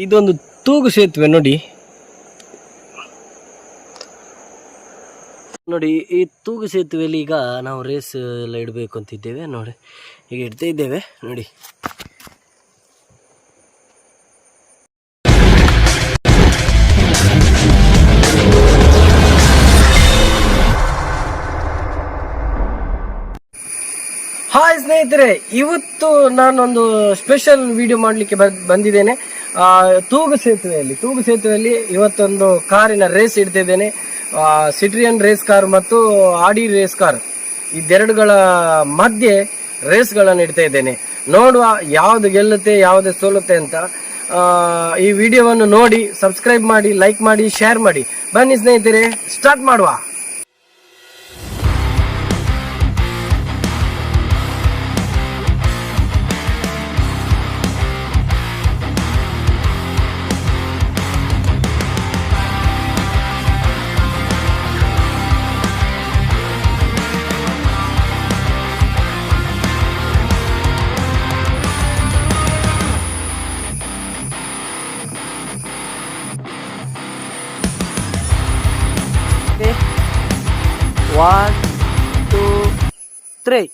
ಇದೊಂದು ತೂಗು ಸೇತುವೆ ನೋಡಿ. ಈ ತೂಗು ಸೇತುವೆಯಲ್ಲಿ ಈಗ ನಾವು ರೇಸ್ ಎಲ್ಲ ಇಡಬೇಕು ಅಂತಿದ್ದೇವೆ ನೋಡಿ. ಈಗ ಇಡ್ತಾ ಇದ್ದೇವೆ ನೋಡಿ. ಹಾಯ್ ಸ್ನೇಹಿತರೆ, ಇವತ್ತು ನಾನೊಂದು ಸ್ಪೆಷಲ್ ವಿಡಿಯೋ ಮಾಡಲಿಕ್ಕೆ ಬಂದಿದ್ದೇನೆ. ತೂಗು ಸೇತುವೆಯಲ್ಲಿ ಇವತ್ತೊಂದು ಕಾರಿನ ರೇಸ್ ಇಡ್ತಿದ್ದೇನೆ. ಸಿಟ್ರಿಯನ್ ರೇಸ್ ಕಾರ್ ಮತ್ತು ಆಡಿ ರೇಸ್ ಕಾರ್ ಇದೆರಡುಗಳ ಮಧ್ಯೆ ರೇಸ್ಗಳನ್ನು ಇಡ್ತಾ ಇದ್ದೇನೆ. ನೋಡುವ ಯಾವುದು ಗೆಲ್ಲುತ್ತೆ ಯಾವುದು ಸೋಲುತ್ತೆ ಅಂತ. ಈ ವಿಡಿಯೋವನ್ನು ನೋಡಿ ಸಬ್ಸ್ಕ್ರೈಬ್ ಮಾಡಿ, ಲೈಕ್ ಮಾಡಿ, ಶೇರ್ ಮಾಡಿ. ಬನ್ನಿ ಸ್ನೇಹಿತರೆ, ಸ್ಟಾರ್ಟ್ ಮಾಡುವ. One, two, three.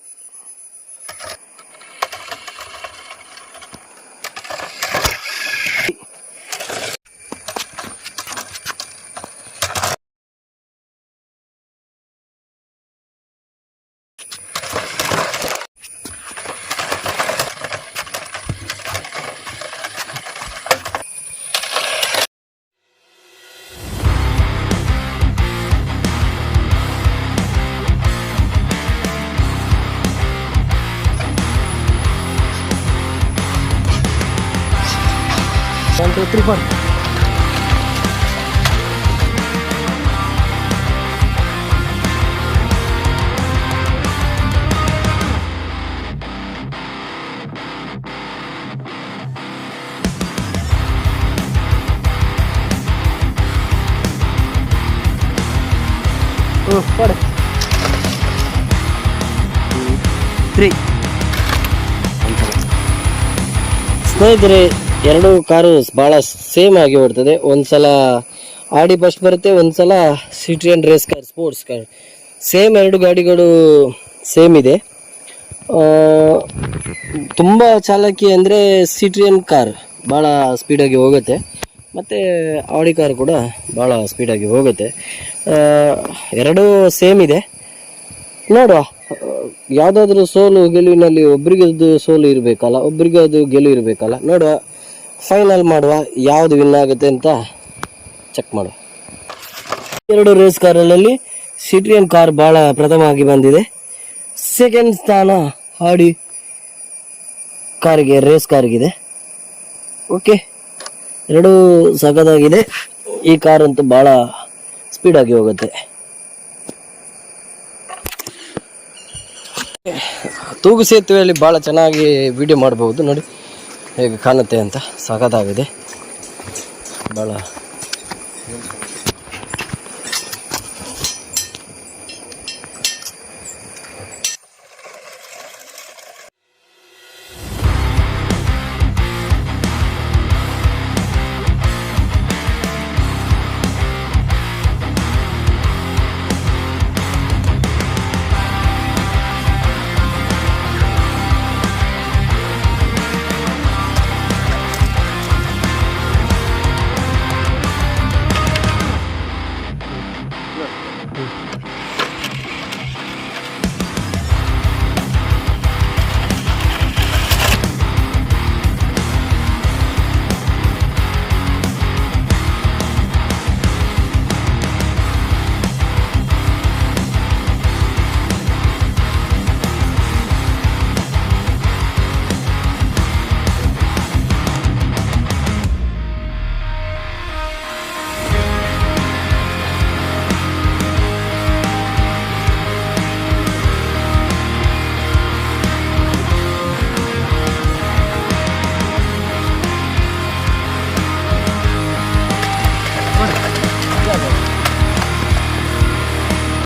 One, two, three, four. Oh, four. 3. ಸ್ನೇಹಿತರೆ, ಎರಡು ಕಾರು ಭಾಳ ಸೇಮ್ ಆಗಿ ಓಡ್ತದೆ. ಒಂದ್ಸಲ ಆಡಿ ಫಸ್ಟ್ ಬರುತ್ತೆ, ಒಂದ್ಸಲ Citroen race car sports car. Same ಎರಡು ಗಾಡಿಗಳು ಸೇಮ್ ಇದೆ. ತುಂಬ ಚಾಲಕಿ ಅಂದರೆ ಸಿಟ್ರಿಯನ್ ಕಾರ್ ಭಾಳ ಸ್ಪೀಡಾಗಿ ಹೋಗುತ್ತೆ, ಮತ್ತು ಆಡಿ ಕಾರ್ ಕೂಡ ಭಾಳ ಸ್ಪೀಡಾಗಿ ಹೋಗುತ್ತೆ. ಎರಡೂ ಸೇಮ್ ಇದೆ. ನೋಡುವ, ಯಾವುದಾದ್ರೂ ಸೋಲು ಗೆಲುವಿನಲ್ಲಿ ಒಬ್ರಿಗದು ಸೋಲು ಇರಬೇಕಲ್ಲ, ಒಬ್ರಿಗೆ ಅದು ಗೆಲುವು ಇರಬೇಕಲ್ಲ. ನೋಡುವ, ಫೈನಲ್ ಮಾಡುವ, ಯಾವುದು ವಿನ್ ಆಗುತ್ತೆ ಅಂತ ಚೆಕ್ ಮಾಡುವ. ಎರಡು ರೇಸ್ ಕಾರಲ್ಲಿ ಸಿಟ್ರಿಯನ್ ಕಾರ್ ಭಾಳ ಪ್ರಥಮವಾಗಿ ಬಂದಿದೆ. ಸೆಕೆಂಡ್ ಸ್ಥಾನ ಆಡಿ ಕಾರಿಗೆ, ರೇಸ್ ಕಾರಿಗಿದೆ. ಓಕೆ, ಎರಡೂ ಸಖತ್ತಾಗಿದೆ. ಈ ಕಾರ್ ಅಂತೂ ಭಾಳ ಸ್ಪೀಡಾಗಿ ಹೋಗುತ್ತೆ. ತೂಗು ಸೇತುವೆಯಲ್ಲಿ ಭಾಳ ಚೆನ್ನಾಗಿ ವಿಡಿಯೋ ಮಾಡಬಹುದು. ನೋಡಿ ಹೇಗೆ ಕಾಣುತ್ತೆ ಅಂತ, ಸಖತ್ತಾಗಿದೆ ಭಾಳ.